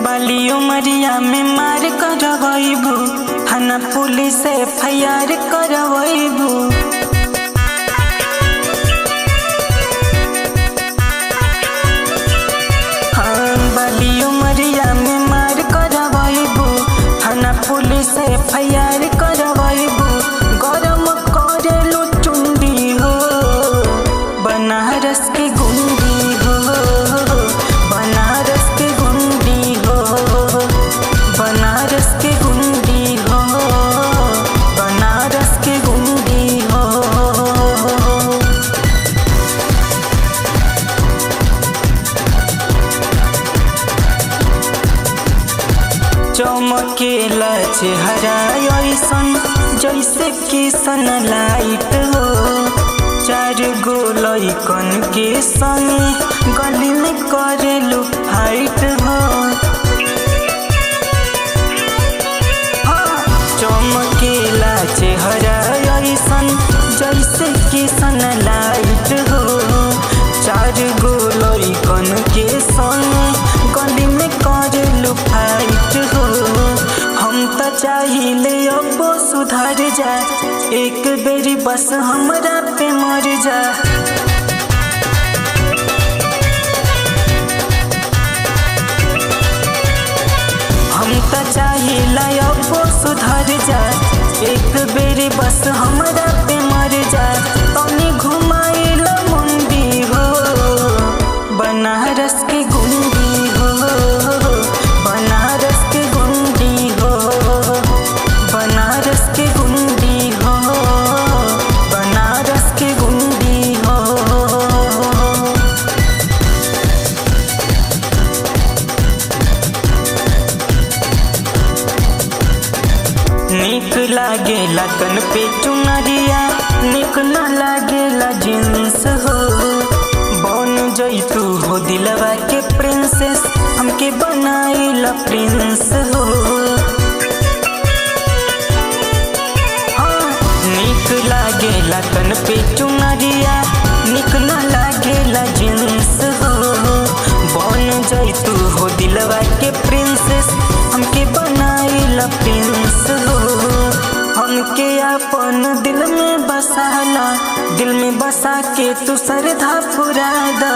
बाली उमरिया में मार करवैबू, थाना पुलिस FIR करवैबू। हाँ, बाली उमरिया में मार करवैबू, थाना पुलिस FIR करवैबू। गरम करेलू चुंडी हो, बनारस के गुंडी हो, बनारस के गुंडी हो, बनारस के गुंडी हो, बनारस के गुंडी हो। चमकेला चेहरा ऐसन जैसे कि सनलाइट हो, चार गो लइकन के संगे गली में करेलू फाइट हो। हाँ, चमकेला चेहरा ऐसन जैसे कि सनलाइट हो, चार गो लइकन के संगे गली में करेलू फाइट हो। हम तो चाहिले अब सुधर जा, एक बेरी बस हमरा पे मर जा। हम तो चाहिला अब सुधर जा, एक बेरी बस हमरा पे मर जा। तनी घुमाइला मुंडी हो, बनारस के गुंडी हो, बनारस के गुंडी हो, बनारस के गुंडी हो, बनारस के गुंडी हो। निक लागेला कन पे चुनरिया, निक न लागेला जींस हो। बन जैतू हो दिलवा के प्रिंसेस, हमके बनाइला प्रिंस हो। हाँ, निक लागेला कन पे चुनरिया, निक न लागेला जींस हो। बन जैतू हो दिलवा के प्रिंसेस, हमके बनाइला प्रिंस हो। हमके अपन दिल में बसाला, दिल में बसा के तू श्रद्धा पुरा दा।